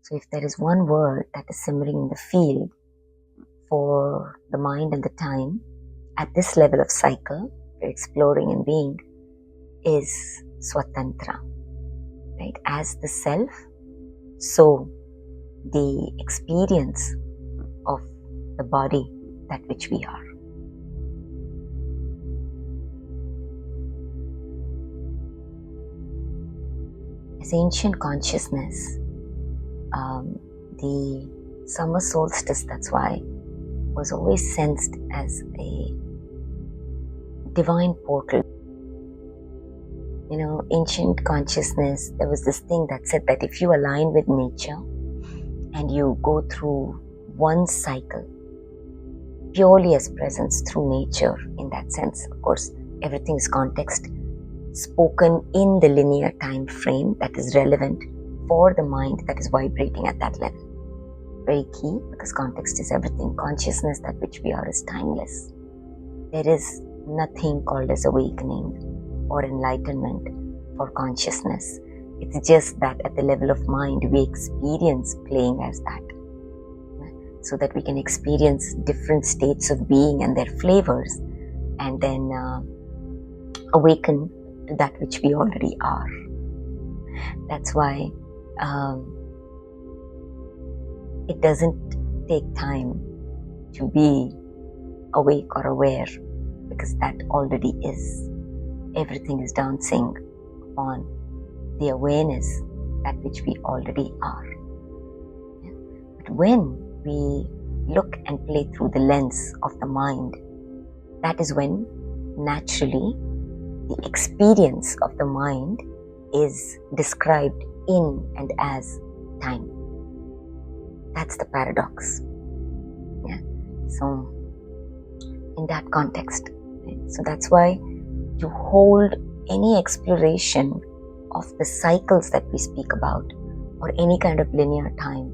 So if there is one word that is simmering in the field for the mind and the time at this level of cycle, we're exploring and being, is Sva'Tan'Tra, right? As the self, so the experience of the body, that which we are. As ancient consciousness, the summer solstice, that's why, was always sensed as a divine portal. You know, ancient consciousness, there was this thing that said that if you align with nature and you go through one cycle purely as presence through nature, in that sense, of course, everything is context, spoken in the linear time frame that is relevant for the mind that is vibrating at that level. Very key, because context is everything. Consciousness, that which we are, is timeless. There is nothing called as awakening or enlightenment for consciousness. It's just that at the level of mind, we experience playing as that, so that we can experience different states of being and their flavors, and then awaken to that which we already are. That's why it doesn't take time to be awake or aware, because that already is. Everything is dancing upon the awareness that which we already are. But when we look and play through the lens of the mind, that is when naturally the experience of the mind is described in and as time. That's the paradox. Yeah. So in that context, right? So that's why to hold any exploration of the cycles that we speak about, or any kind of linear time,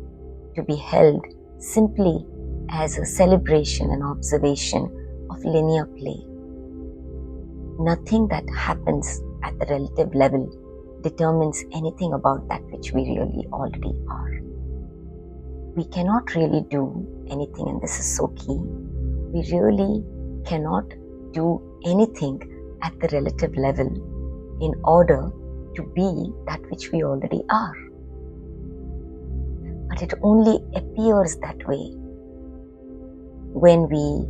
to be held simply as a celebration and observation of linear play. Nothing that happens at the relative level determines anything about that which we really already are. We cannot really do anything, and this is so key. We really cannot do anything at the relative level in order to be that which we already are. But it only appears that way when we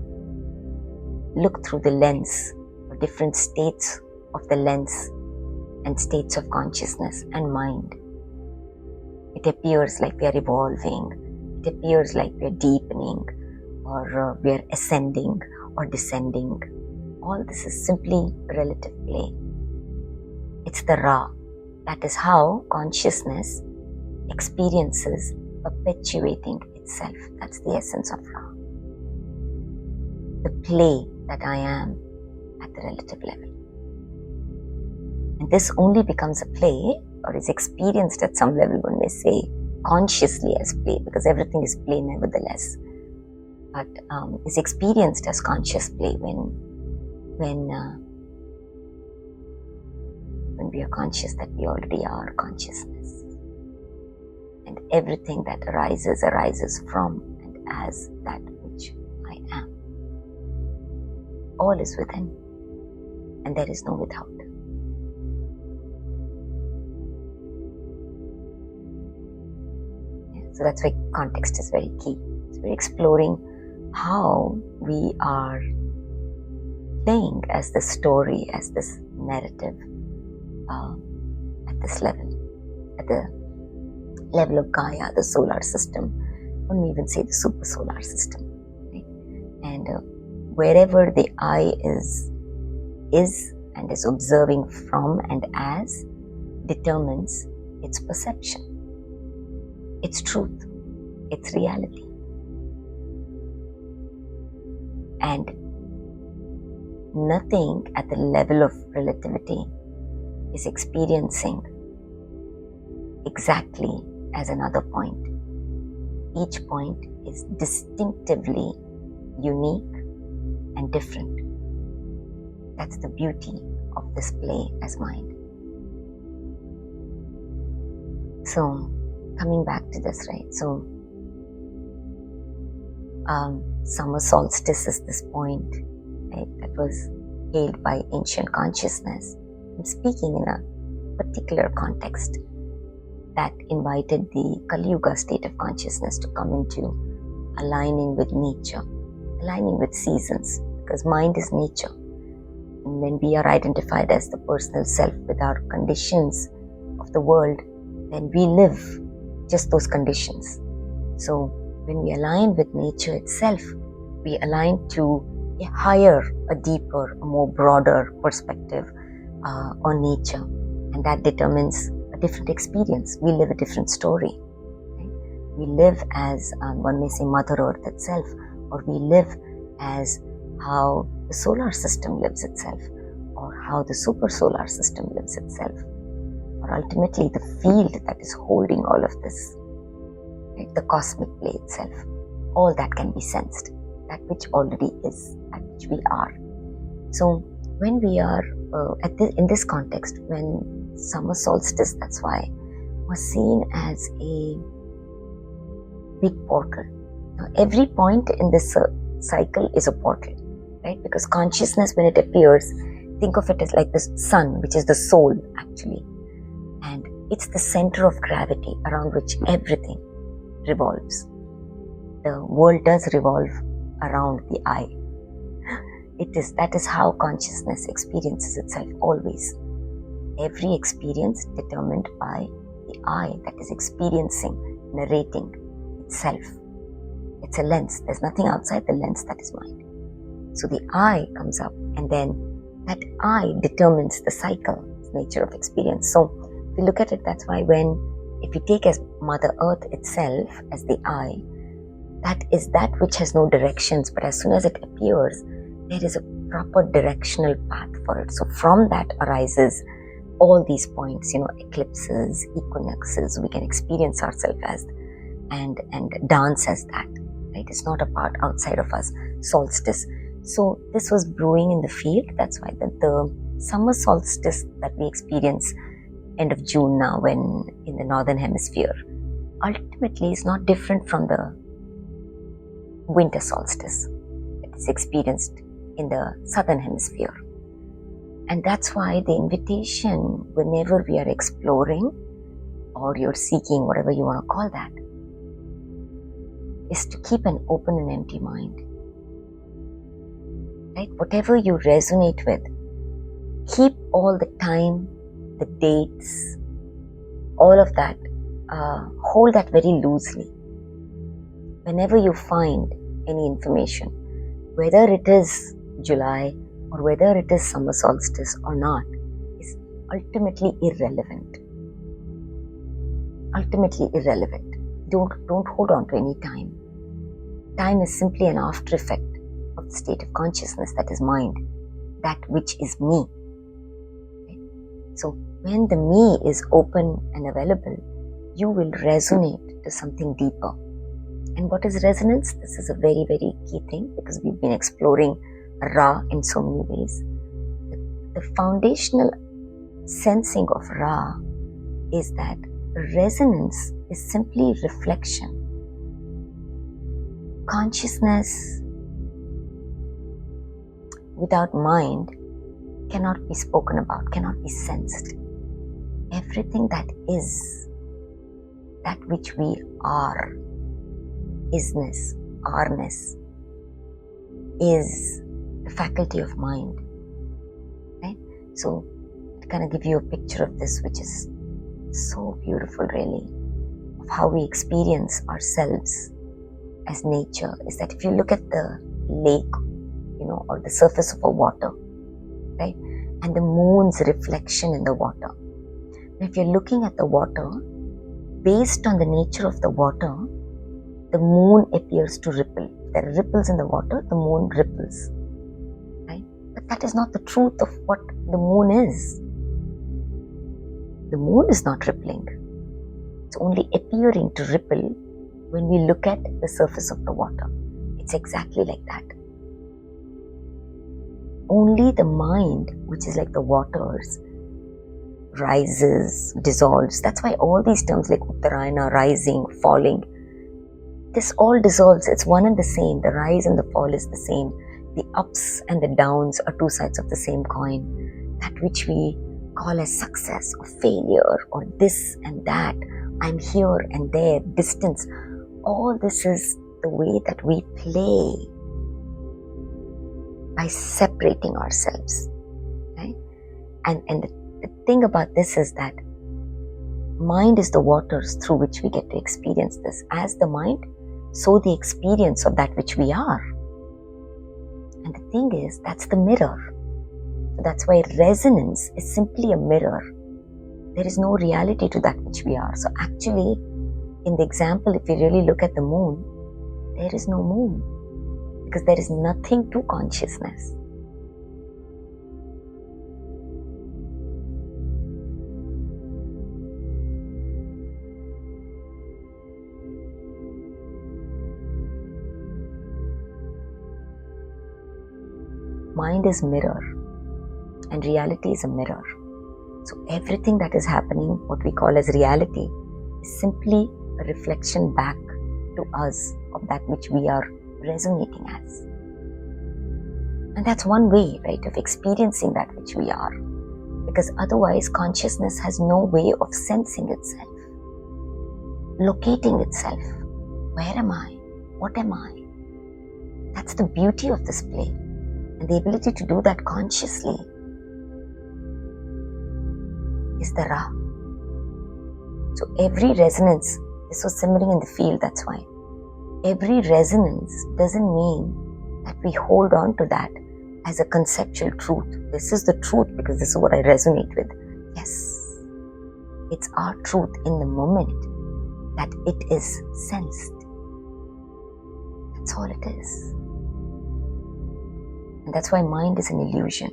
look through the lens, or different states of the lens and states of consciousness and mind. It appears like we are evolving. It appears like we are deepening, or we are ascending or descending. All this is simply relative play. It's the Ra. That is how consciousness experiences perpetuating itself. That's the essence of Ra. The play that I am at the relative level. And this only becomes a play, or is experienced at some level, when we say consciously as play, because everything is play nevertheless. But is experienced as conscious play when we are conscious that we already are consciousness. And everything that arises from and as that which I am. All is within, and there is no without. So that's why context is very key. So we're exploring how we are playing as this story, as this narrative, at this level, at the level of Gaia, the solar system, one may even say the super solar system. Right? And wherever the I is and is observing from and as, determines its perception, its truth, its reality. And nothing at the level of relativity is experiencing exactly as another point. Each point is distinctively unique and different. That's the beauty of this play as mind. So coming back to this, right? So, summer solstice is this point, right, that was hailed by ancient consciousness. I'm speaking in a particular context that invited the Kali Yuga state of consciousness to come into aligning with nature, aligning with seasons, because mind is nature. And when we are identified as the personal self with our conditions of the world, then we live just those conditions. So when we align with nature itself, we align to a higher, a deeper, a more broader perspective on nature. And that determines a different experience. We live a different story. Right? We live as, one may say, Mother Earth itself, or we live as how the solar system lives itself, or how the super solar system lives itself, or ultimately the field that is holding all of this, right? The cosmic play itself. All that can be sensed, that which already is, that which we are. So when we are in this context, when summer solstice, that's why, was seen as a big portal. Now, every point in this cycle is a portal, right? Because consciousness, when it appears, think of it as like the sun, which is the soul actually. And it's the center of gravity around which everything revolves. The world does revolve around the I. That is how consciousness experiences itself always. Every experience determined by the I that is experiencing, narrating itself. It's a lens. There's nothing outside the lens that is mind. So the I comes up, and then that I determines the cycle, the nature of experience. So if you look at it, that's why if you take as Mother Earth itself as the I, that is that which has no directions, but as soon as it appears, there is a proper directional path for it. So from that arises all these points, eclipses, equinoxes, we can experience ourselves as and dance as that, right? It's not a part outside of us. Solstice. So this was brewing in the field. That's why the summer solstice that we experience end of June now, when in the northern hemisphere, ultimately is not different from the winter solstice that is experienced in the southern hemisphere. And that's why the invitation, whenever we are exploring or you're seeking, whatever you want to call that, is to keep an open and empty mind. Right? Whatever you resonate with, keep all the time, the dates, all of that, hold that very loosely. Whenever you find any information, whether it is July or whether it is summer solstice or not, is ultimately irrelevant. Ultimately irrelevant. Don't hold on to any time. Time is simply an after effect of the state of consciousness that is mind, that which is me. Okay? So when the me is open and available, you will resonate to something deeper. And what is resonance? This is a very, very key thing, because we've been exploring Ra in so many ways. The foundational sensing of Ra is that resonance is simply reflection. Consciousness without mind cannot be spoken about, cannot be sensed. Everything that is, that which we are, isness, are-ness, is the faculty of mind. Right? So, to kind of give you a picture of this, which is so beautiful really, of how we experience ourselves as nature, is that if you look at the lake, or the surface of a water, right, and the moon's reflection in the water. And if you're looking at the water, based on the nature of the water, the moon appears to ripple. There are ripples in the water, the moon ripples, right? But that is not the truth of what the moon is. The moon is not rippling. It's only appearing to ripple when we look at the surface of the water. It's exactly like that. Only the mind, which is like the waters, rises, dissolves. That's why all these terms like Uttarayana, rising, falling, this all dissolves. It's one and the same. The rise and the fall is the same. The ups and the downs are two sides of the same coin. That which we call as success or failure or this and that, I'm here and there, distance, all this is the way that we play by separating ourselves, right? And the thing about this is that mind is the waters through which we get to experience this. As the mind, so the experience of that which we are. And the thing is, that's the mirror. So that's why resonance is simply a mirror. There is no reality to that which we are. So actually, in the example, if we really look at the moon, there is no moon because there is nothing to consciousness. Mind is mirror and reality is a mirror. So everything that is happening, what we call as reality, is simply a reflection back to us of that which we are resonating as. And that's one way, right, of experiencing that which we are. Because otherwise consciousness has no way of sensing itself, locating itself. Where am I? What am I? That's the beauty of this play. And the ability to do that consciously is the Ra. So every resonance, this was simmering in the field, that's why. Every resonance doesn't mean that we hold on to that as a conceptual truth. This is the truth because this is what I resonate with. Yes, it's our truth in the moment that it is sensed. That's all it is. And that's why mind is an illusion.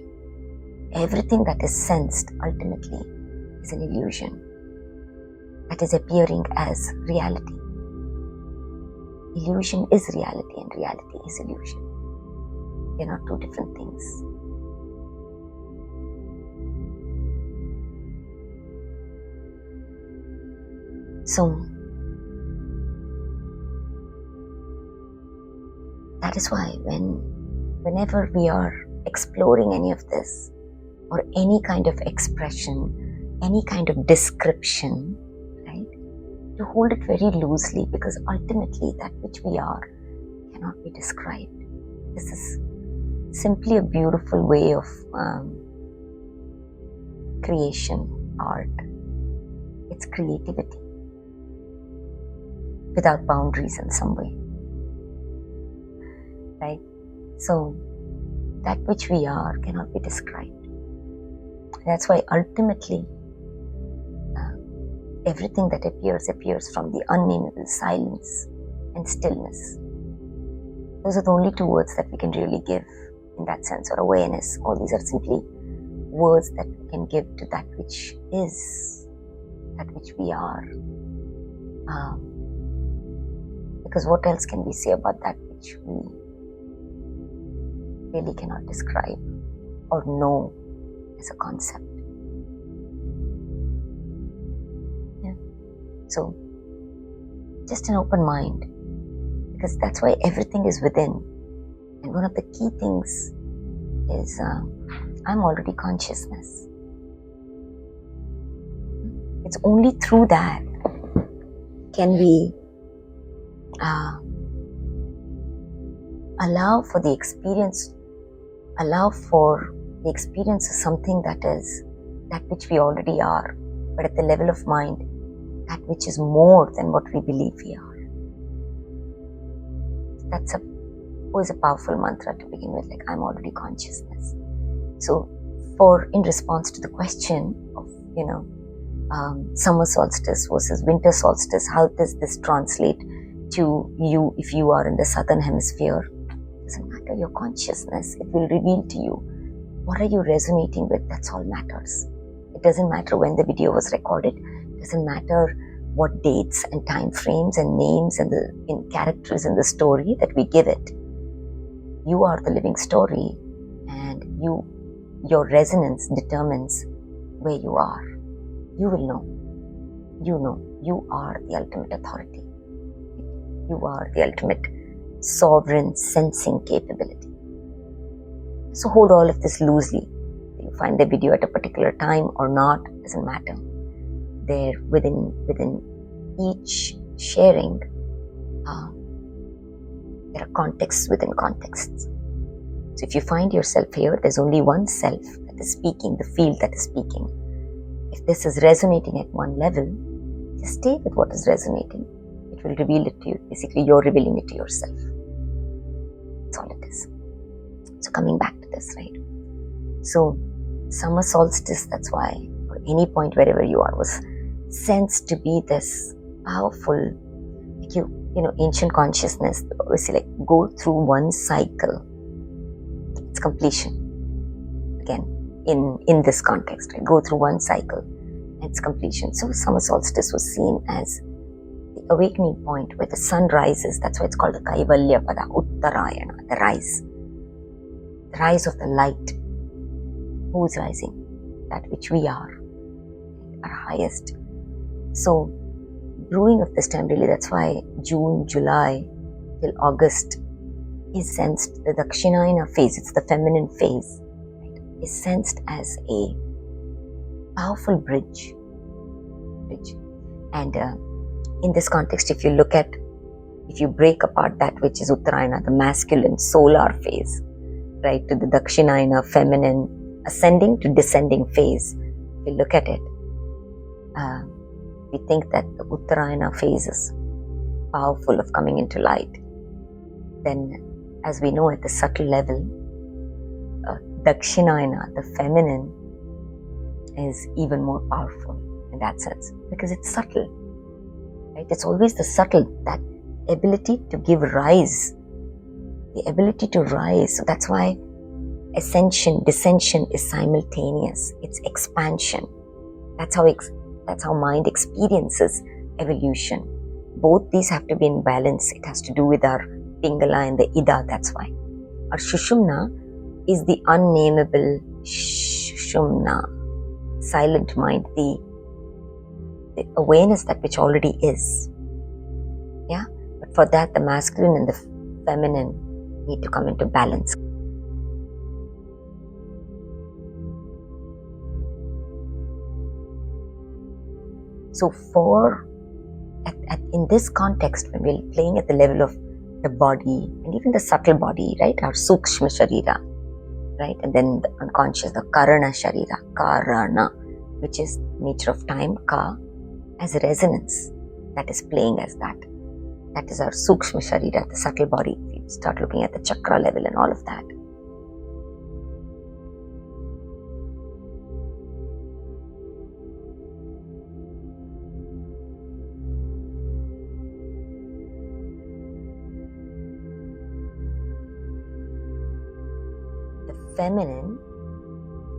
Everything that is sensed ultimately is an illusion that is appearing as reality. Illusion is reality and reality is illusion. They're not two different things. So, that is why whenever we are exploring any of this or any kind of expression, any kind of description, right, to hold it very loosely because ultimately that which we are cannot be described. This is simply a beautiful way of creation, art. It's creativity without boundaries in some way, right? So that which we are cannot be described. That's why ultimately everything that appears from the unnameable silence and stillness. Those are the only two words that we can really give in that sense, or awareness. All these are simply words that we can give to that which is, that which we are. Because what else can we say about that which we really cannot describe or know as a concept? Yeah. So, just an open mind, because that's why everything is within. And one of the key things is I'm already consciousness. It's only through that can we allow for the experience of something that is that which we already are, but at the level of mind, that which is more than what we believe we are. That's always a powerful mantra to begin with, like I'm already consciousness. So in response to the question of, summer solstice versus winter solstice, how does this translate to you if you are in the southern hemisphere? It doesn't matter, your consciousness, it will reveal to you what are you resonating with. That's all matters. It doesn't matter when the video was recorded. It doesn't matter what dates and time frames and names and the characters in the story that we give it. You are the living story, and your resonance determines where you are. you will know. You are the ultimate authority. You are the ultimate sovereign sensing capability. So hold all of this loosely. You find the video at a particular time or not, doesn't matter. There within each sharing, there are contexts within contexts. So if you find yourself here, there's only one self that is speaking, the field that is speaking. If this is resonating at one level, just stay with what is resonating. It will reveal it to you. Basically, you're revealing it to yourself. That's all it is. So coming back to this, right? So summer solstice, that's why, or any point wherever you are, was sensed to be this powerful, like ancient consciousness, obviously, like go through one cycle. It's completion. Again, in this context, right? Go through one cycle, and it's completion. So summer solstice was seen as the awakening point where the sun rises. That's why it's called the Kaivalya Pada, Uttarayana, the rise. The rise of the light. Who's rising? That which we are, our highest. So, brewing of this time, really, that's why June, July till August is sensed, the Dakshinayana phase, it's the feminine phase, right, is sensed as a powerful bridge. And in this context, if you break apart that which is Uttarayana, the masculine solar phase, right, to the Dakshinayana feminine ascending to descending phase, if you look at it, we think that the Uttarayana phase is powerful of coming into light. Then, as we know at the subtle level, Dakshinayana, the feminine, is even more powerful in that sense because it's subtle, right? It's always the subtle, that ability to give rise, the ability to rise. So that's why ascension, descension is simultaneous. It's expansion. That's how mind experiences evolution. Both these have to be in balance. It has to do with our Pingala and the Ida. That's why our Shushumna is the unnameable Shushumna, silent mind, the awareness that which already is. Yeah, but for that, the masculine and the feminine need to come into balance. So in this context, when we're playing at the level of the body and even the subtle body, right, our Sukshma Sharira, right, and then the unconscious, the Karana Sharira, Karana, which is nature of time, Ka, as a resonance that is playing as that. That is our Sukshma Sharira, the subtle body. If you start looking at the chakra level and all of that. Feminine,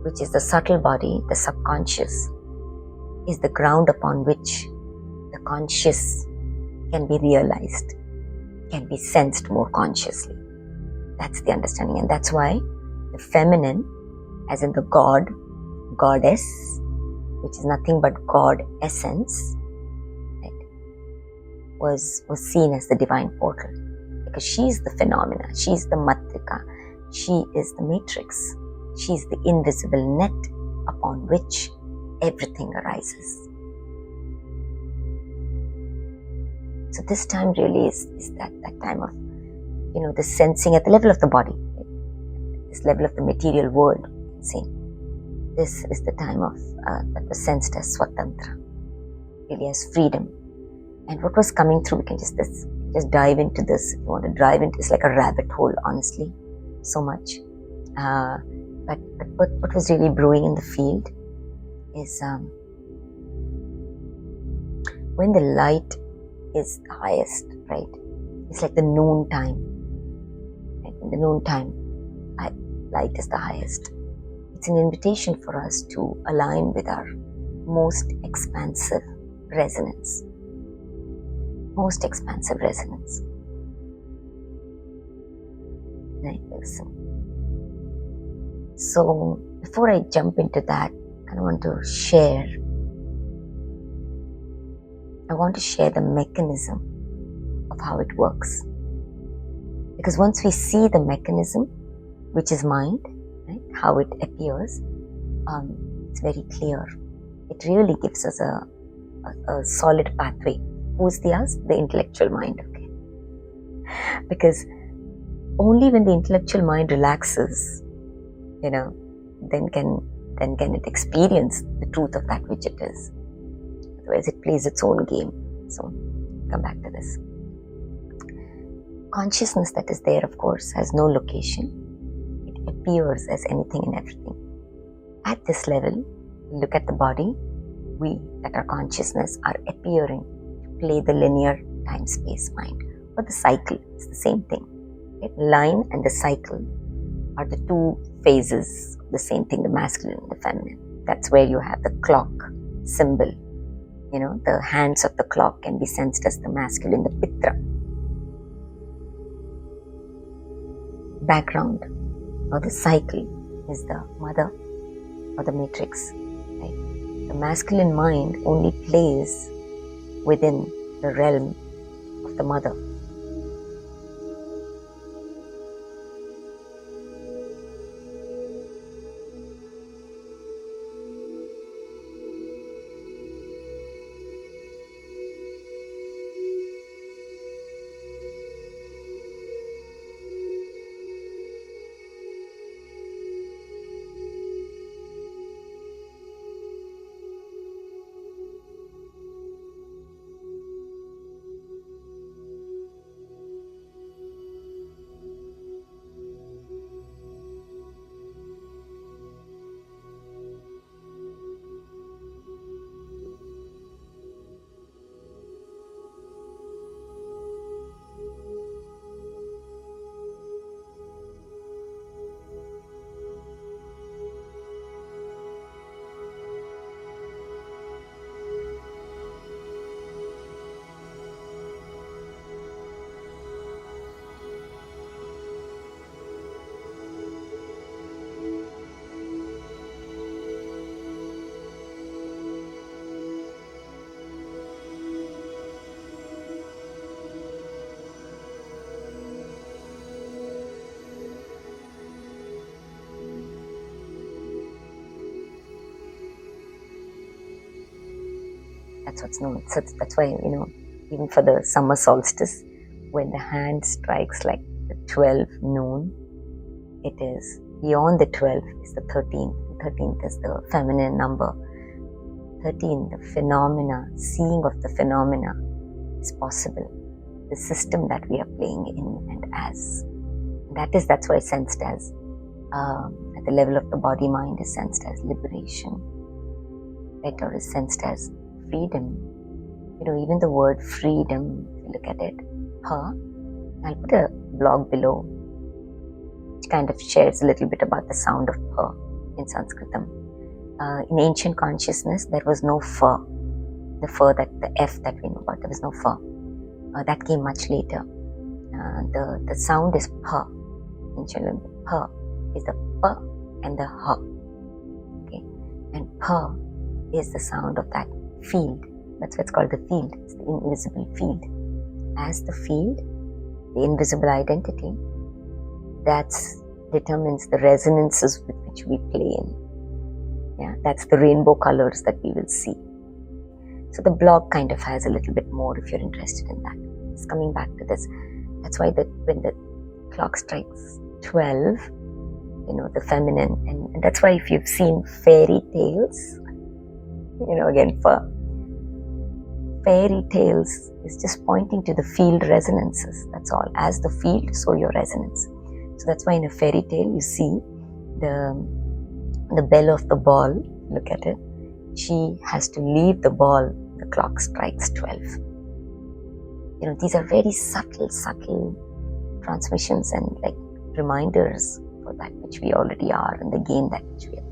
which is the subtle body, the subconscious, is the ground upon which the conscious can be realized, can be sensed more consciously. That's the understanding, and that's why the feminine, as in the God, goddess, which is nothing but God essence, right, was seen as the divine portal, because she is the phenomena, she is the matrika. She is the matrix. She is the invisible net upon which everything arises. So this time really is that time of, the sensing at the level of the body, this level of the material world. You can see this is the time of that was sensed as Sva'Tan'Tra, really as freedom. And what was coming through, we can just dive into this. If you want to dive into, it's like a rabbit hole, honestly. So much, but what was really brewing in the field is when the light is the highest, right? It's like the noon time. Right? In the noon time, light is the highest. It's an invitation for us to align with our most expansive resonance. Most expansive resonance. Right. So before I jump into that, I want to share I want to share the mechanism of how it works. Because once we see the mechanism, which is mind, right, how it appears, it's very clear. It really gives us a solid pathway. Who's the us? The intellectual mind, okay? Because only when the intellectual mind relaxes, then can it experience the truth of that which it is. Otherwise, it plays its own game. So, come back to this. Consciousness that is there, of course, has no location. It appears as anything and everything. At this level, look at the body. We, that are consciousness, are appearing to play the linear time-space mind. Or the cycle, it's the same thing. Right? Line and the cycle are the two phases of the same thing, the masculine and the feminine. That's where you have the clock symbol. The hands of the clock can be sensed as the masculine, the pitra. Background or the cycle is the mother or the matrix. Right? The masculine mind only plays within the realm of the mother. That's what's known. So that's why, even for the summer solstice, when the hand strikes like the 12 noon, it is beyond the 12 is the 13th. The 13th is the feminine number. 13, the phenomena, seeing of the phenomena is possible. The system that we are playing in and as. That's why it's sensed as, at the level of the body-mind, is sensed as liberation. Right? Or is sensed as freedom. Even the word freedom, if you look at it, I'll put a blog below which kind of shares a little bit about the sound of in Sanskritam. In ancient consciousness, there was no the F that we know about, there was no that came much later. The sound is in children. Is the P and the H. Okay? And is the sound of that field. That's why it's called the field. It's the invisible field. As the field, the invisible identity, that determines the resonances with which we play in. Yeah, that's the rainbow colors that we will see. So the blog kind of has a little bit more if you're interested in that. Just coming back to this. That's why when the clock strikes 12, the feminine, and that's why if you've seen fairy tales, again, fairy tales is just pointing to the field resonances. That's all. As the field, so your resonance. So that's why in a fairy tale you see the bell of the ball. Look at it. She has to leave the ball. The clock strikes 12. These are very subtle transmissions and like reminders for that which we already are and the game that which we are playing.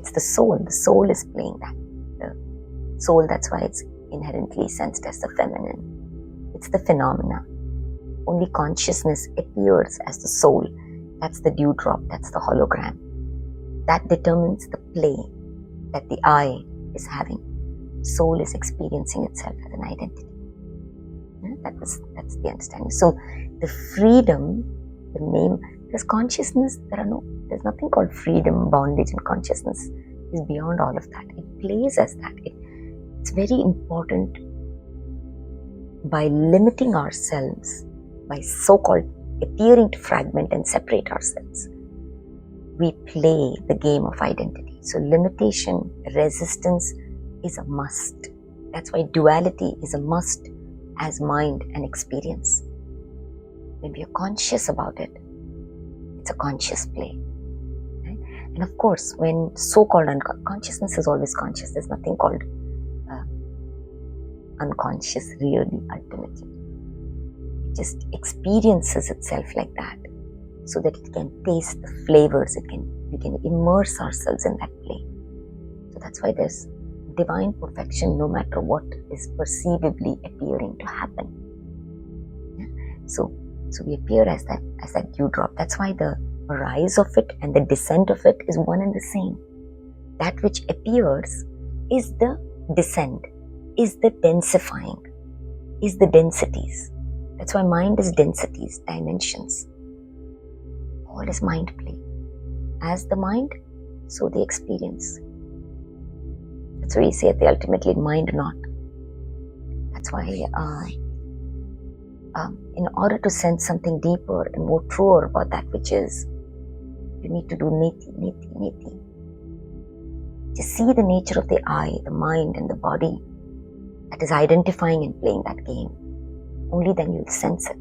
It's the soul. The soul is playing that. The soul, that's why it's inherently sensed as the feminine. It's the phenomena. Only consciousness appears as the soul. That's the dewdrop. That's the hologram. That determines the play that the I is having. Soul is experiencing itself as an identity. That's the understanding. So the freedom, the name, because consciousness, there's nothing called freedom, bondage, and consciousness is beyond all of that. It plays as that. It's very important. By limiting ourselves, by so-called appearing to fragment and separate ourselves, we play the game of identity. So limitation, resistance is a must. That's why duality is a must as mind and experience. When we are conscious about it, it's a conscious play. Right? And of course, when so-called consciousness is always conscious, there's nothing called unconscious really, ultimately. It just experiences itself like that so that it can taste the flavors, we can immerse ourselves in that play. So that's why there's divine perfection no matter what is perceivably appearing to happen. Yeah? So we appear as that dewdrop. That's why the rise of it and the descent of it is one and the same. That which appears is the descent, is the densifying, is the densities. That's why mind is densities, dimensions. All is mind play. As the mind, so the experience. That's why we say ultimately mind not. That's why in order to sense something deeper and more truer about that which is, you need to do neti. Just see the nature of the I, the mind and the body that is identifying and playing that game. Only then you'll sense it.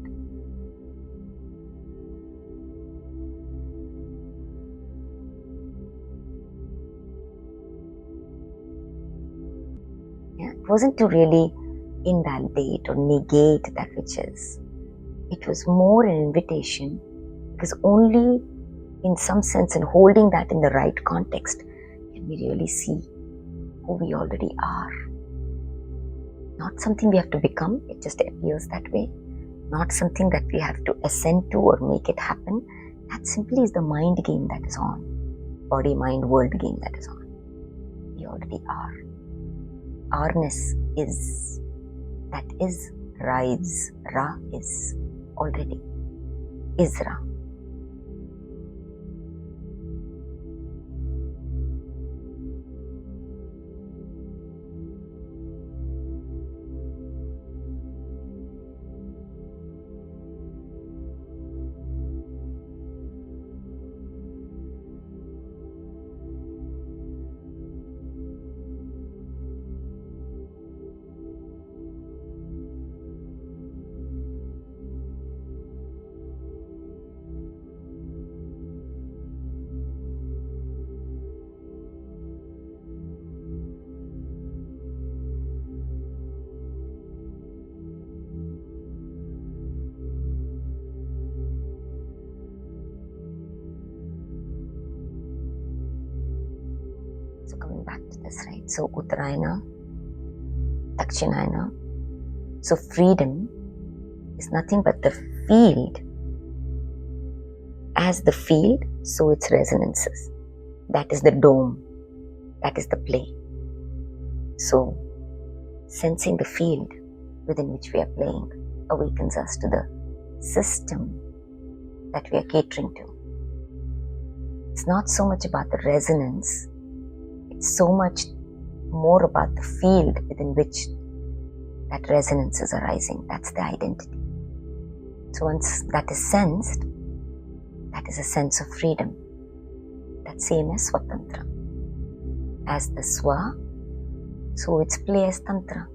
Yeah, it wasn't to really invalidate or negate that which is. It was more an invitation, because only in some sense, in holding that in the right context, can we really see who we already are. Not something we have to become, it just appears that way. Not something that we have to ascend to or make it happen. That simply is the mind game that is on. Body, mind, world game that is on. We already are. Ourness is. That is rise. Ra is already. Is Ra. So coming back to this, right? So Uttarayana, Dakshinayana. So freedom is nothing but the field. As the field, so its resonances. That is the dome. That is the play. So sensing the field within which we are playing awakens us to the system that we are catering to. It's not so much about the resonance. It's so much more about the field within which that resonance is arising. That's the identity. So once that is sensed, that is a sense of freedom. That same as Sva'Tan'Tra. As the Swa, so its play as Tantra.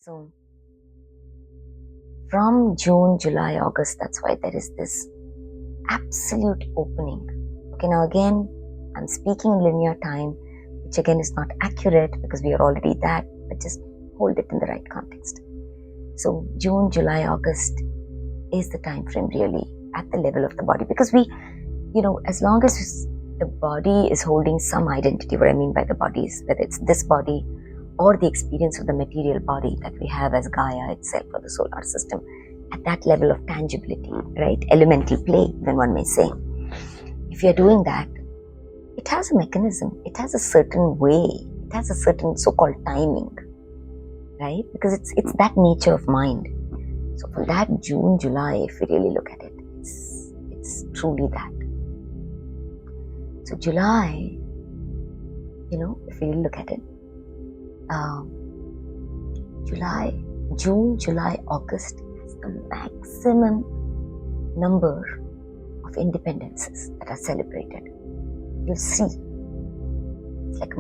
So from June, July, August, that's why there is this absolute opening. Okay, now again, I'm speaking in linear time, which again is not accurate because we are already that, but just hold it in the right context. So June, July, August is the time frame really at the level of the body, because we, as long as the body is holding some identity, what I mean by the body is whether it's this body or the experience of the material body that we have as Gaia itself or the solar system, at that level of tangibility, right? Elemental play, then one may say. If you're doing that, it has a mechanism, it has a certain way, it has a certain so-called timing, right? Because it's that nature of mind. So for that June, July, if we really look at it, it's truly that. So July, if we look at it, June, July, August has the maximum number of independences that are celebrated. You'll see. It's like,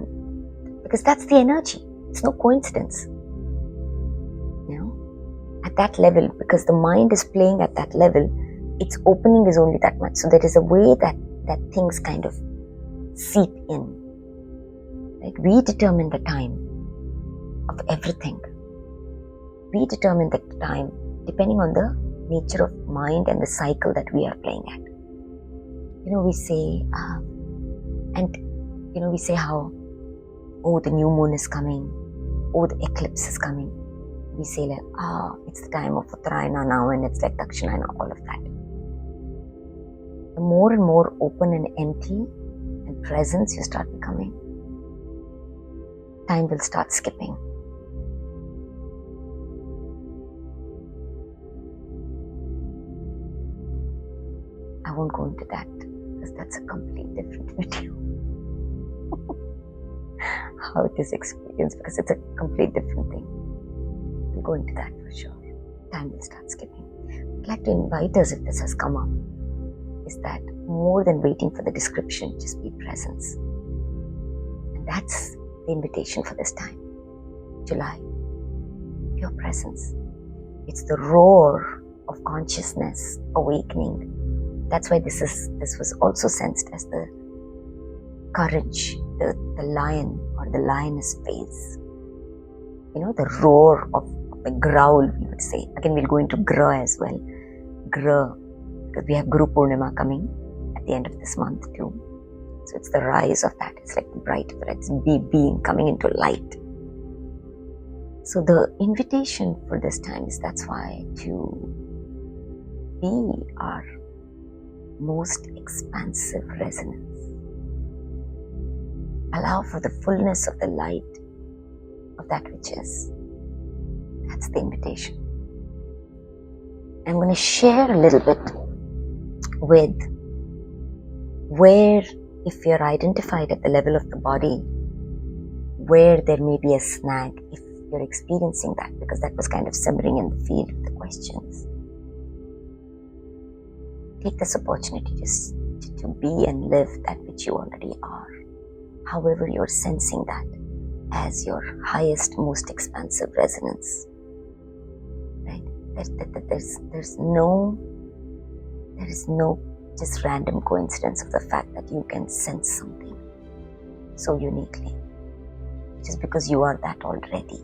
because that's the energy. It's no coincidence. At that level, because the mind is playing at that level, its opening is only that much. So there is a way that things kind of seep in. Right? We determine the time of everything. We determine the time depending on the nature of mind and the cycle that we are playing at. We say, we say how, the new moon is coming, the eclipse is coming. We say like, it's the time of Uttarayana now, and it's like Dakshinayana, all of that. The more and more open and empty and presence you start becoming, time will start skipping. I won't go into that because that's a complete different video. How it is experienced, because it's a complete different thing. We'll go into that for sure. Time will start skipping. I'd like to invite us, if this has come up, is that more than waiting for the description, just be presence. And that's the invitation for this time. July. Pure presence. It's the roar of consciousness awakening. That's why this was also sensed as the courage, the lion or the lioness phase. The roar of the growl, we would say. Again, we'll go into gra as well. Gra, because we have Guru Purnima coming at the end of this month too. So it's the rise of that. It's like the bright, it's being coming into light. So the invitation for this time is, that's why, to be our most expansive resonance. Allow for the fullness of the light of that which is. That's the invitation. I'm going to share a little bit with where, if you're identified at the level of the body, where there may be a snag, if you're experiencing that, because that was kind of simmering in the field of the questions. Take this opportunity just to be and live that which you already are. However you're sensing that as your highest, most expansive resonance. Right? There is no just random coincidence of the fact that you can sense something so uniquely. Just because you are that already.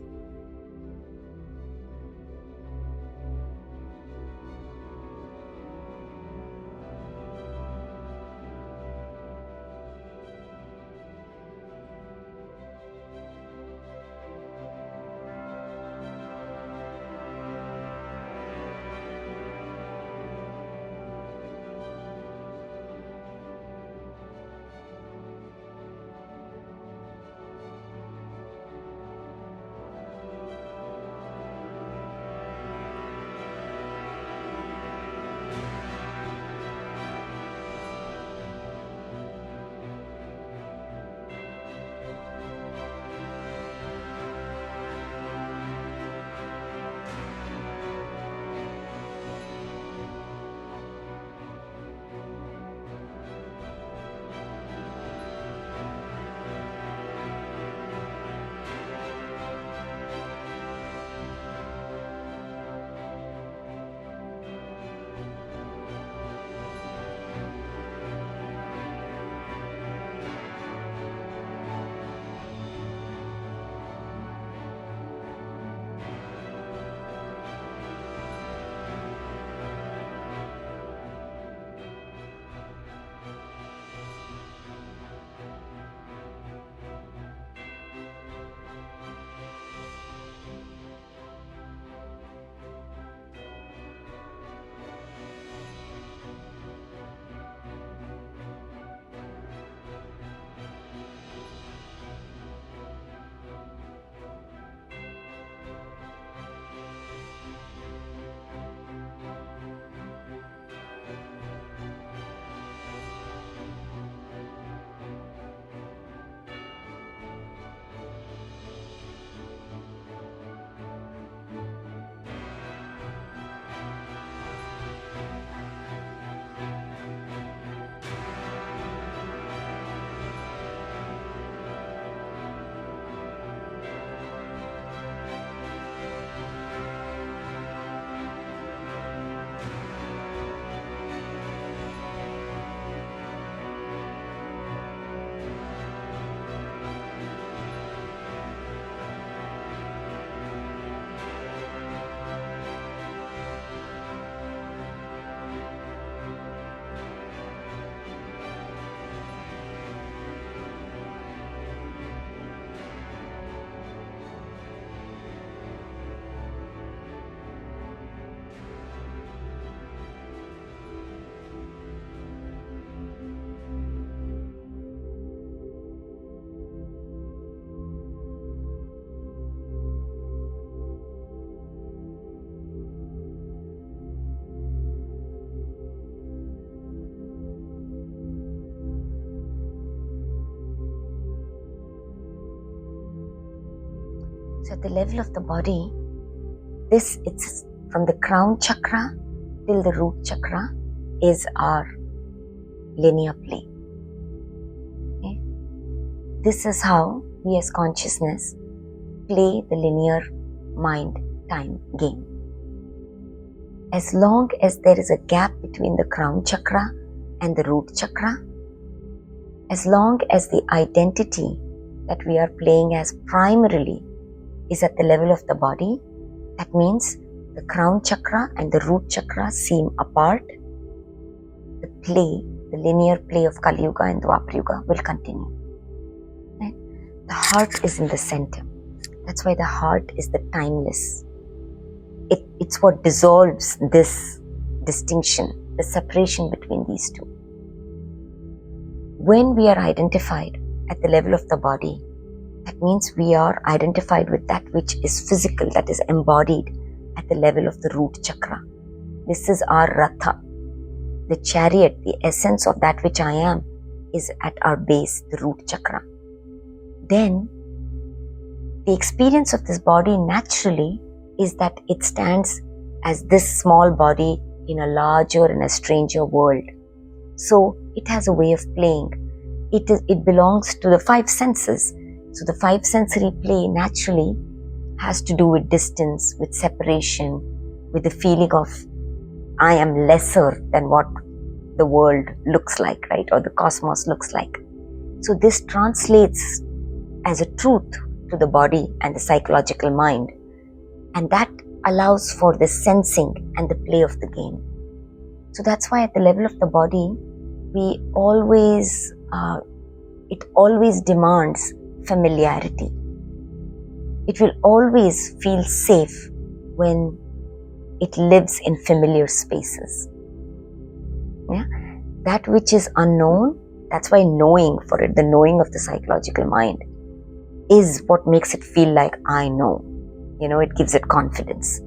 So at the level of the body, it's from the crown chakra till the root chakra is our linear play. Okay? This is how we as consciousness play the linear mind-time game. As long as there is a gap between the crown chakra and the root chakra, as long as the identity that we are playing as primarily is at the level of the body, that means the crown chakra and the root chakra seem apart. The play, the linear play of Kali Yuga and Dwapara Yuga will continue. Right? The heart is in the center. That's why the heart is the timeless. It's what dissolves this distinction, the separation between these two. When we are identified at the level of the body, that means we are identified with that which is physical, that is embodied at the level of the root chakra. This is our Ratha, the chariot, the essence of that which I am is at our base, the root chakra. Then, the experience of this body naturally is that it stands as this small body in a larger and a stranger world. So, it has a way of playing. It belongs to the five senses. So, the five sensory play naturally has to do with distance, with separation, with the feeling of I am lesser than what the world looks like, right? Or the cosmos looks like. So, this translates as a truth to the body and the psychological mind. And that allows for the sensing and the play of the game. So that's why at the level of the body, it always demands familiarity. It will always feel safe when it lives in familiar spaces. Yeah? That which is unknown, that's why knowing for it, the knowing of the psychological mind, is what makes it feel like I know. It gives it confidence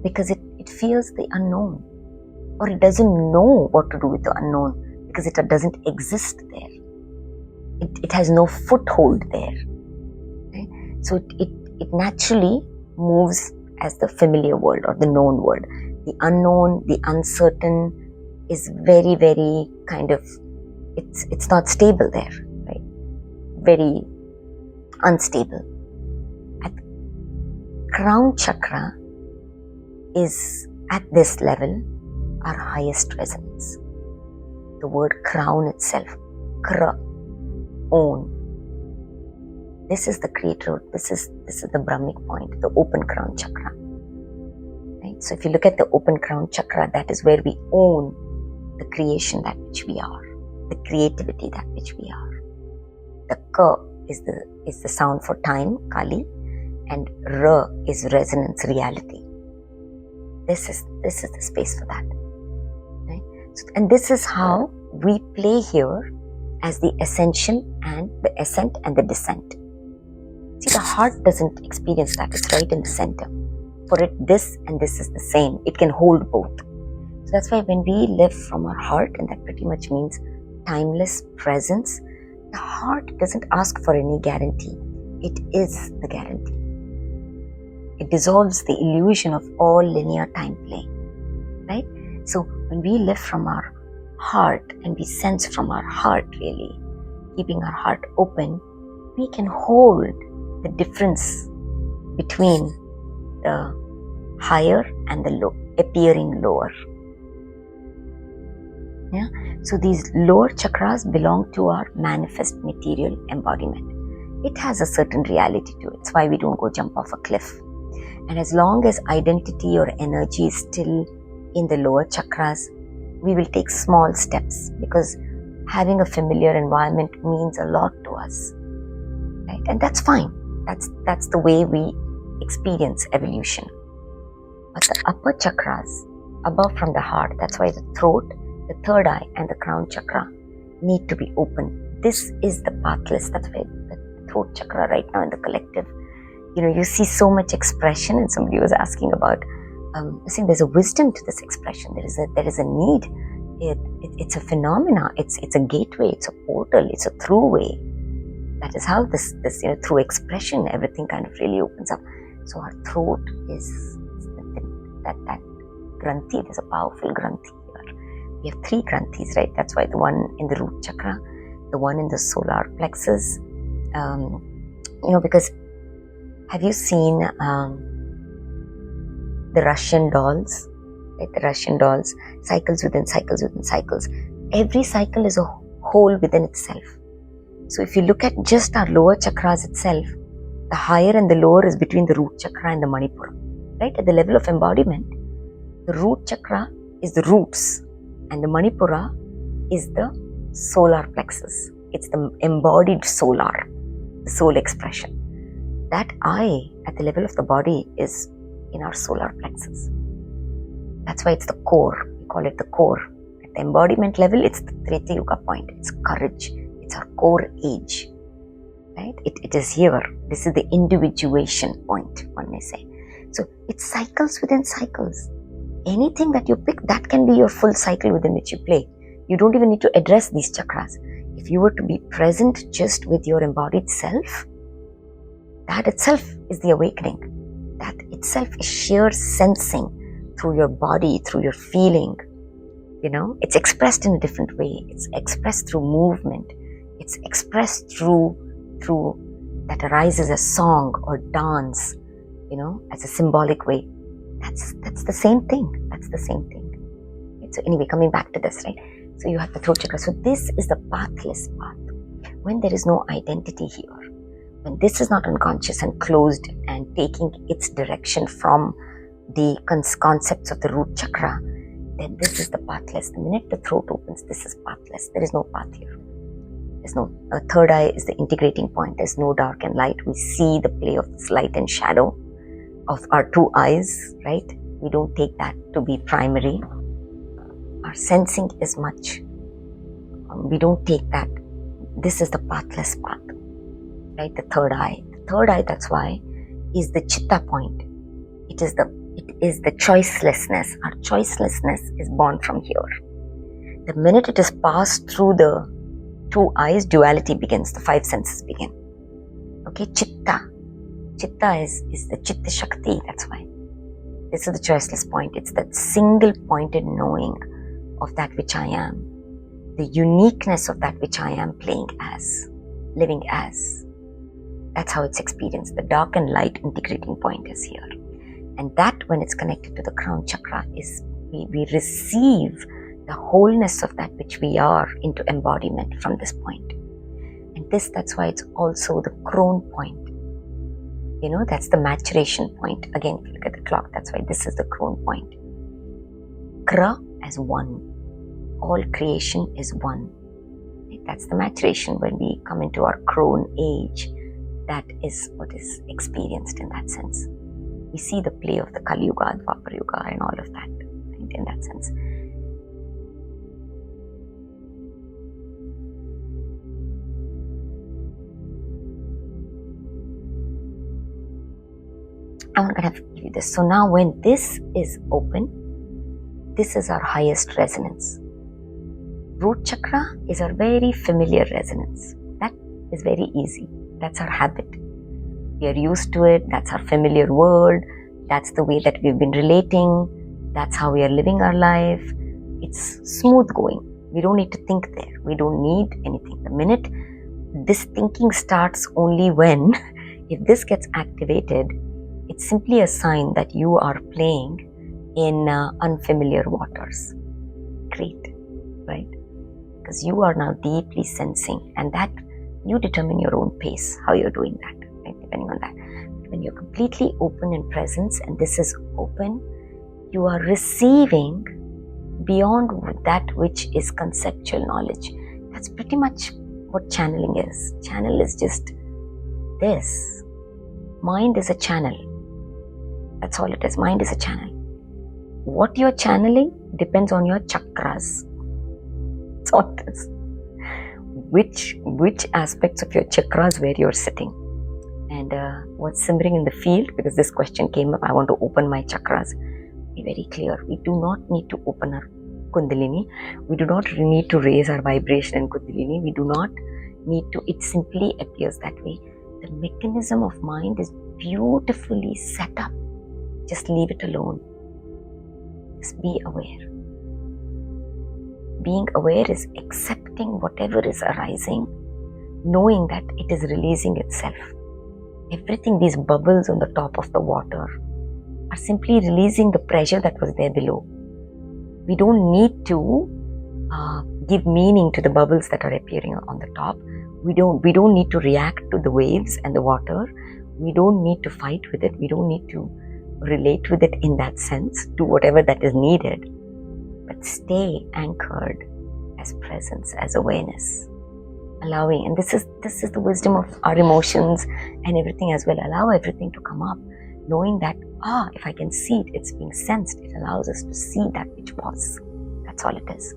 because it feels the unknown, or it doesn't know what to do with the unknown because it doesn't exist there. It has no foothold there. Okay? So it naturally moves as the familiar world or the known world. The unknown, the uncertain is very, very kind of, it's not stable there, right? Very unstable. Crown chakra is at this level our highest resonance. The word crown itself, kra, own. This is the creator. This is the Brahmic point, the open crown chakra. Right? So if you look at the open crown chakra, that is where we own the creation that which we are, the creativity that which we are. The ka is the sound for time, Kali. And Ra is resonance, reality. This is the space for that. Right? So, and this is how we play here as the ascension and the ascent and the descent. See, the heart doesn't experience that. It's right in the center. For it, this and this is the same. It can hold both. So that's why when we live from our heart, and that pretty much means timeless presence, the heart doesn't ask for any guarantee. It is the guarantee. It dissolves the illusion of all linear time play, right? So when we live from our heart and we sense from our heart, really, keeping our heart open, we can hold the difference between the higher and the low, appearing lower. Yeah? So these lower chakras belong to our manifest material embodiment. It has a certain reality to it. It's why we don't go jump off a cliff. And as long as identity or energy is still in the lower chakras, we will take small steps because having a familiar environment means a lot to us. Right? And that's fine. That's the way we experience evolution. But the upper chakras, above from the heart, that's why the throat, the third eye and the crown chakra need to be open. This is the pathless. That's why the throat chakra right now in the collective, you see so much expression, and somebody was asking about, I think there's a wisdom to this expression. There is a need. It's a phenomena. It's a gateway. It's a portal. It's a throughway That is how this through expression, everything kind of really opens up. So our throat is that granthi. There's a powerful granthi here. We have 3 granthis, right? That's why the one in the root chakra, the one in the solar plexus. Because have you seen the Russian dolls? Like the Russian dolls, cycles within cycles within cycles. Every cycle is a whole within itself. So if you look at just our lower chakras itself, the higher and the lower is between the root chakra and the Manipura. Right? At the level of embodiment, the root chakra is the roots and the Manipura is the solar plexus. It's the embodied solar, the soul expression. That I at the level of the body is in our solar plexus. That's why it's the core. We call it the core. At the embodiment level, it's the Treta Yuga point. It's courage. It's our core age. Right? It is here. This is the individuation point, one may say. So it's cycles within cycles. Anything that you pick, that can be your full cycle within which you play. You don't even need to address these chakras. If you were to be present just with your embodied self, that itself is the awakening. That itself is sheer sensing through your body, through your feeling. It's expressed in a different way. It's expressed through movement. It's expressed through that arises as song or dance, as a symbolic way. That's the same thing. That's the same thing. Right? So anyway, coming back to this, right? So you have the throat chakra. So this is the pathless path. When there is no identity here, when this is not unconscious and closed and taking its direction from the concepts of the root chakra, then this is the pathless. The minute the throat opens, this is pathless. There is no path here. There's no third eye is the integrating point. There's no dark and light. We see the play of this light and shadow of our 2 eyes, right? We don't take that to be primary. Our sensing is much. We don't take that. This is the pathless path, right? The third eye. The third eye, that's why, is the chitta point. It is the choicelessness. Our choicelessness is born from here. The minute it is passed through the 2 eyes, duality begins. The 5 senses begin. Okay, chitta. Chitta is the chitta shakti. That's why. This is the choiceless point. It's that single pointed knowing of that which I am. The uniqueness of that which I am playing as, living as. That's how it's experienced. The dark and light integrating point is here. And that, when it's connected to the crown chakra, is we receive the wholeness of that which we are into embodiment from this point. And that's why it's also the crown point. That's the maturation point. Again, if you look at the clock, that's why this is the crown point. Kra as one. All creation is one. That's the maturation when we come into our crown age. That is what is experienced in that sense. We see the play of the Kali Yuga, Dwapar Yuga and all of that, right, in that sense. I'm going to give you this. So now when this is open, this is our highest resonance. Root chakra is our very familiar resonance. That is very easy. That's our habit. We are used to it. That's our familiar world. That's the way that we've been relating. That's how we are living our life. It's smooth going. We don't need to think there. We don't need anything. The minute this thinking starts only when, if this gets activated, it's simply a sign that you are playing in unfamiliar waters. Great, right? Because you are now deeply sensing, and that you determine your own pace, how you're doing that, right? Depending on that. When you're completely open in presence and this is open, you are receiving beyond that which is conceptual knowledge. That's pretty much what channeling is. Channel is just this. Mind is a channel. That's all it is. Mind is a channel. What you're channeling depends on your chakras. That's all it is. Which aspects of your chakras where you're sitting. And what's simmering in the field, because this question came up, I want to open my chakras. Be very clear. We do not need to open our Kundalini. We do not need to raise our vibration in Kundalini. We do not need to, it simply appears that way. The mechanism of mind is beautifully set up. Just leave it alone. Just be aware. Being aware is accepting whatever is arising, knowing that it is releasing itself. Everything, these bubbles on the top of the water, are simply releasing the pressure that was there below. We don't need to give meaning to the bubbles that are appearing on the top. We don't need to react to the waves and the water. We don't need to fight with it. We don't need to relate with it in that sense. Do whatever that is needed, but stay anchored as presence, as awareness, allowing. And this is the wisdom of our emotions and everything as well. Allow everything to come up, knowing that if I can see it, it's being sensed. It allows us to see that which was. That's all it is.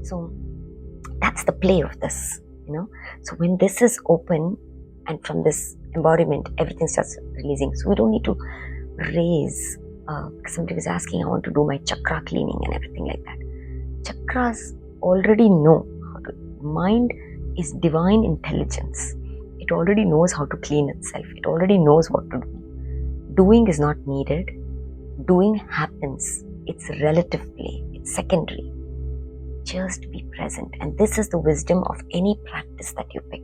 So that's the play of this, So when this is open, and from this embodiment, everything starts releasing. So we don't need to raise. Because somebody was asking, I want to do my chakra cleaning and everything like that. Chakras already know how to. Mind is divine intelligence. It already knows how to clean itself. It already knows what to do. Doing is not needed. Doing happens. It's relative play. It's secondary. Just be present. And this is the wisdom of any practice that you pick.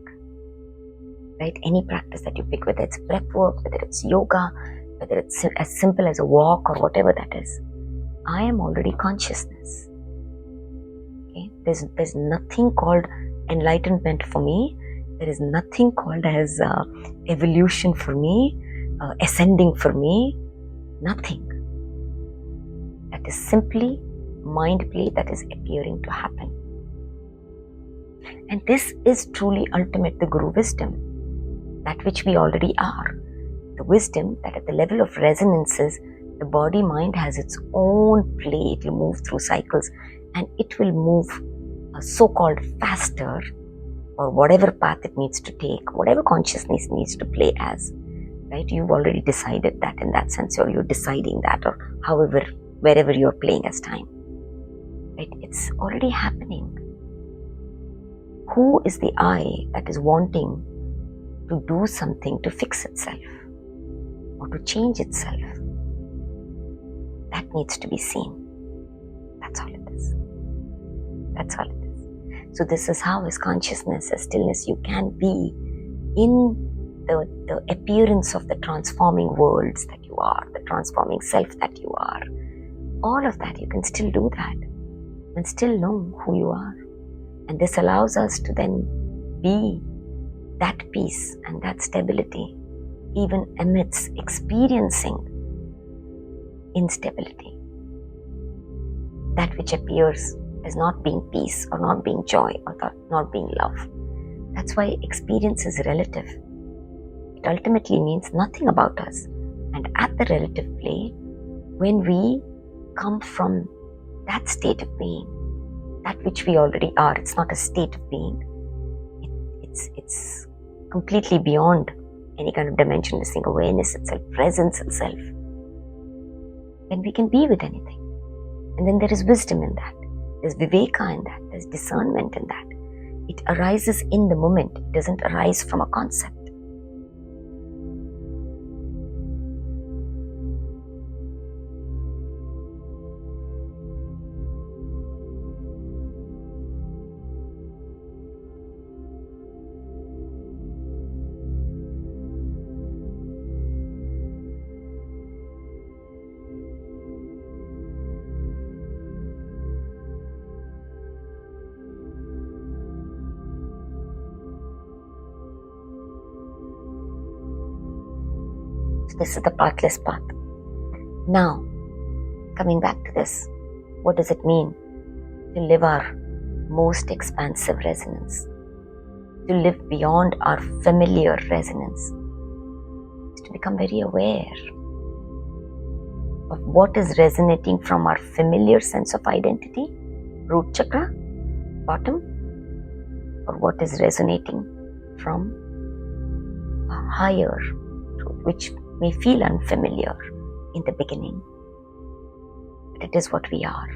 Right? Any practice that you pick, whether it's breath work, whether it's yoga, whether it's as simple as a walk or whatever that is. I am already consciousness. Okay? There's nothing called enlightenment for me. There is nothing called as evolution for me, ascending for me. Nothing. That is simply mind play that is appearing to happen. And this is truly ultimate, the Guru wisdom, that which we already are. The wisdom that at the level of resonances, the body-mind has its own play. It will move through cycles and it will move so-called faster, or whatever path it needs to take, whatever consciousness needs to play as. Right? You've already decided that in that sense, or you're deciding that, or however, wherever you're playing as time. Right? It's already happening. Who is the I that is wanting to do something to fix itself or to change itself? That needs to be seen. That's all it is. That's all it is. So this is how, as consciousness, as stillness, you can be in the appearance of the transforming worlds that you are, the transforming self that you are. All of that, you can still do that and still know who you are. And this allows us to then be that peace and that stability, even amidst experiencing instability. That which appears as not being peace, or not being joy, or not being love. That's why experience is relative. It ultimately means nothing about us. And at the relative play, when we come from that state of being, that which we already are, it's not a state of being. It's completely beyond any kind of dimensionless awareness itself, presence itself. Then we can be with anything. And then there is wisdom in that. There's viveka in that. There's discernment in that. It arises in the moment. It doesn't arise from a concept. This is the pathless path. Now, coming back to this, what does it mean to live our most expansive resonance? To live beyond our familiar resonance. Is to become very aware of what is resonating from our familiar sense of identity, root chakra, bottom, or what is resonating from a higher truth, which may feel unfamiliar in the beginning, but it is what we are.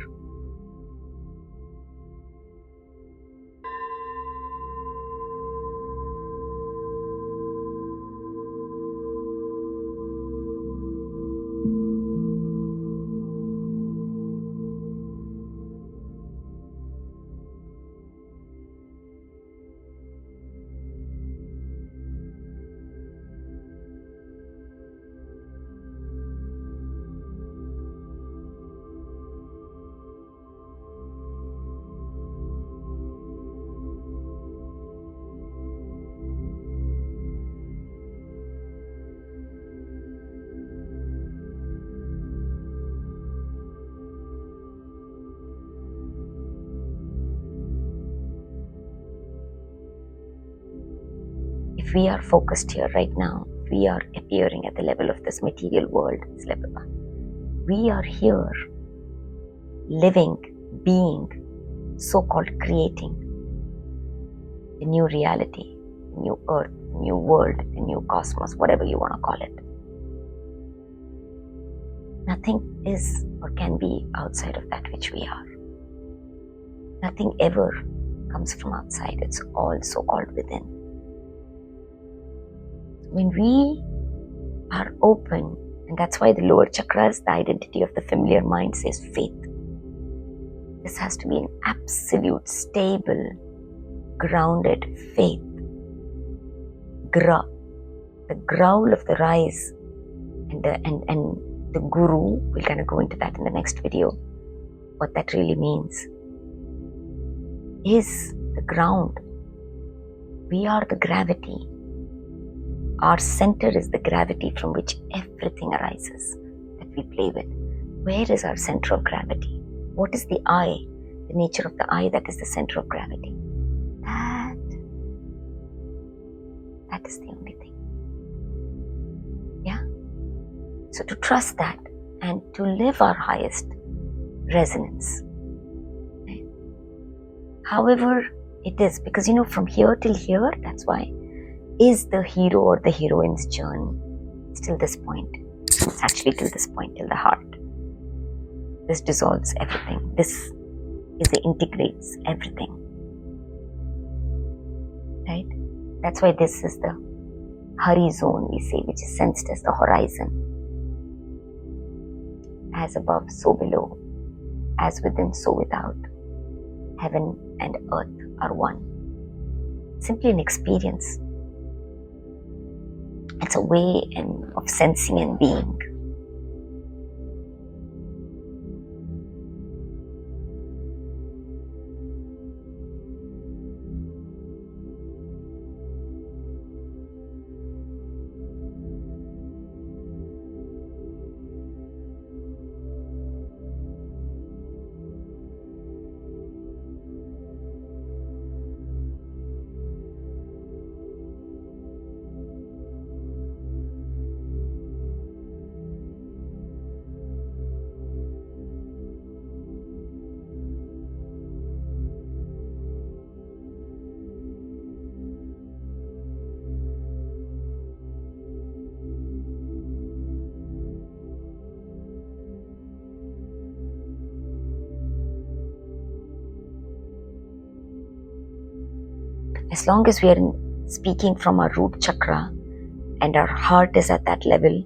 If we are focused here right now, we are appearing at the level of this material world, this level one. We are here, living, being, so-called creating the new reality, the new earth, the new world, the new cosmos, whatever you want to call it. Nothing is or can be outside of that which we are. Nothing ever comes from outside. It's all so-called within. When we are open, and that's why the lower chakras, the identity of the familiar mind, says faith. This has to be an absolute, stable, grounded faith. The growl of the rise, and the guru, we'll kind of go into that in the next video, what that really means, is the ground. We are the gravity. Our center is the gravity from which everything arises that we play with. Where is our center of gravity? what is the I? The nature of the I, that is the center of gravity. That is the only thing. Yeah? So to trust that and to live our highest resonance. Right? However it is, because from here till here, that's why, is the hero or the heroine's journey. It's till this point. It's actually till this point, till the heart. This dissolves everything. This integrates everything. Right? That's why this is the Hari zone, we say, which is sensed as the horizon. As above, so below. As within, so without. Heaven and earth are one. Simply an experience. It's a way of sensing and being. As long as we are speaking from our root chakra and our heart is at that level,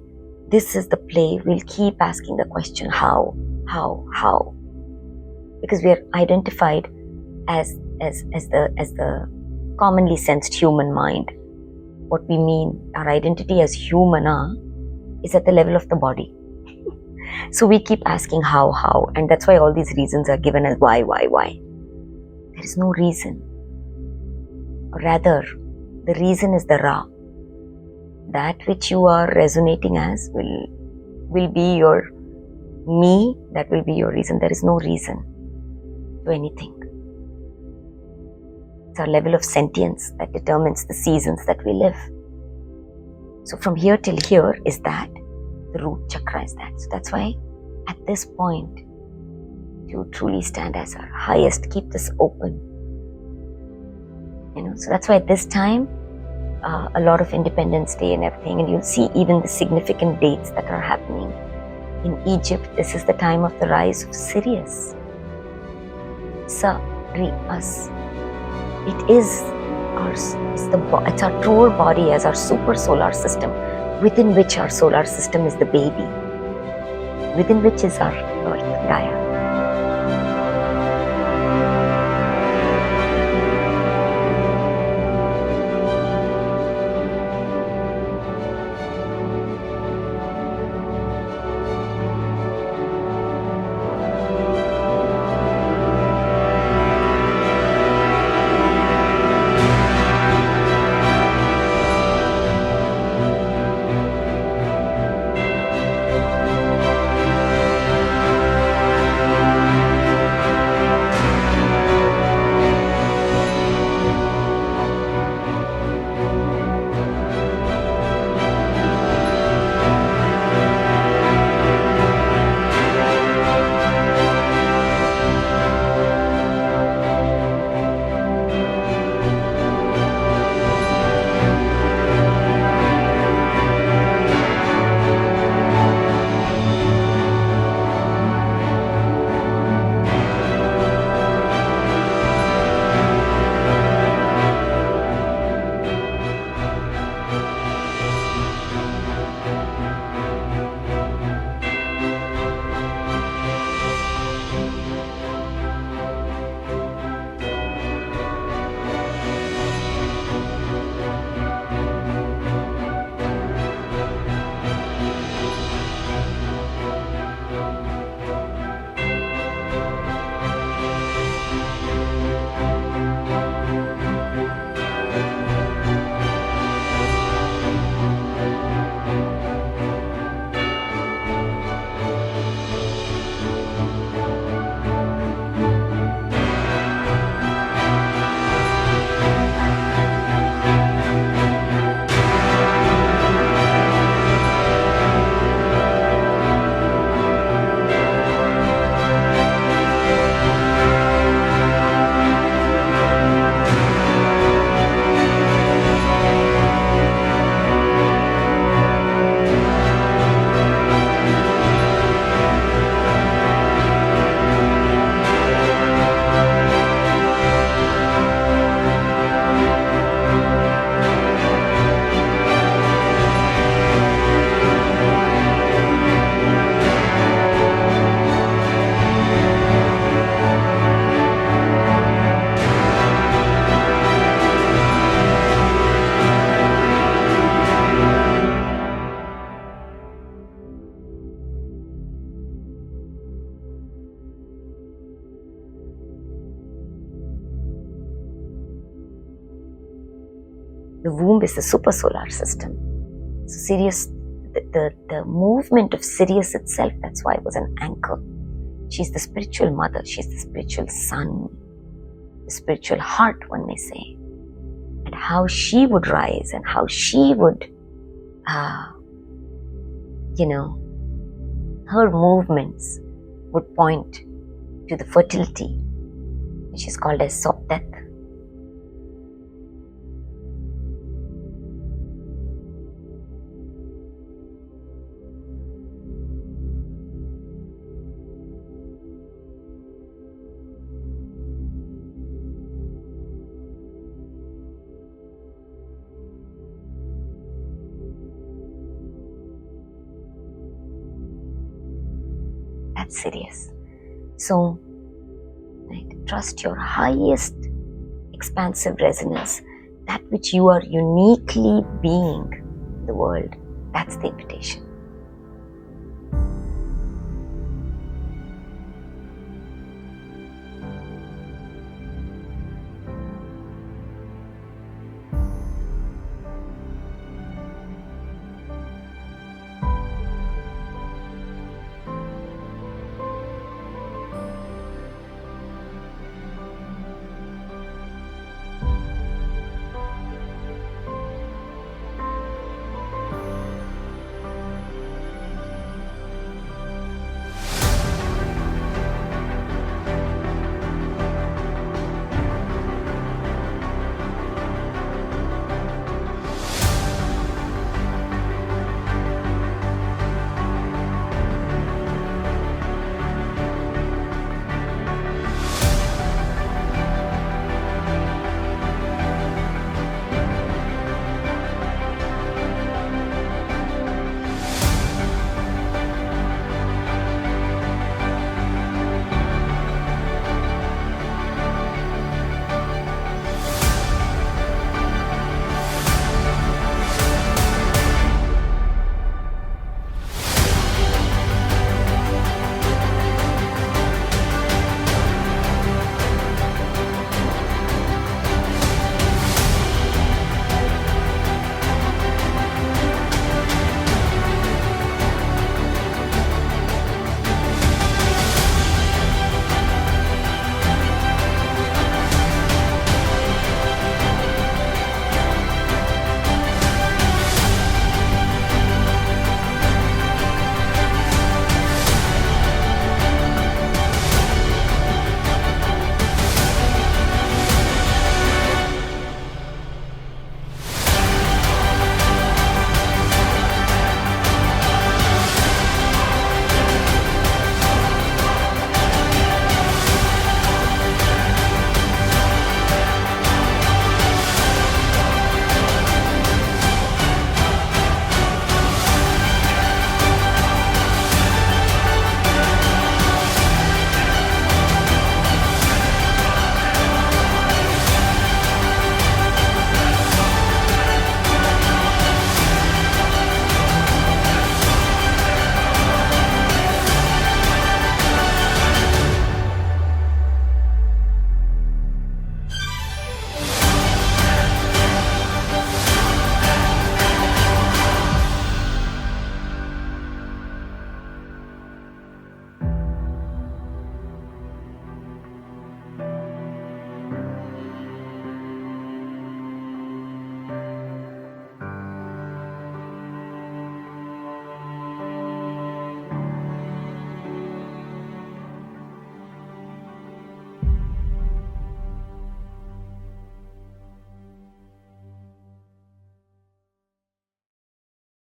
this is the play. We'll keep asking the question, how? Because we are identified as the commonly sensed human mind. What we mean, our identity as humana, is at the level of the body. So we keep asking how, and that's why all these reasons are given as why. There is no reason. Rather, the reason is the Ra. That which you are resonating as will be your me, that will be your reason. There is no reason to anything. It's our level of sentience that determines the seasons that we live. So from here till here is that. The root chakra is that. So that's why at this point, to truly stand as our highest, keep this open. So that's why at this time, a lot of Independence Day and everything, and you'll see even the significant dates that are happening. In Egypt, this is the time of the rise of Sirius. Sirius. It's our true body as our super solar system, within which our solar system is the baby, within which is our Earth, Gaia. The womb is the super solar system. So Sirius, the movement of Sirius itself, that's why it was an anchor. She's the spiritual mother, she's the spiritual sun, the spiritual heart, one may say. And how she would rise and how she would, her movements would point to the fertility, which is called as Sopdet. That's Sirius. So, right, trust your highest expansive resonance, that which you are uniquely being in the world. That's the invitation.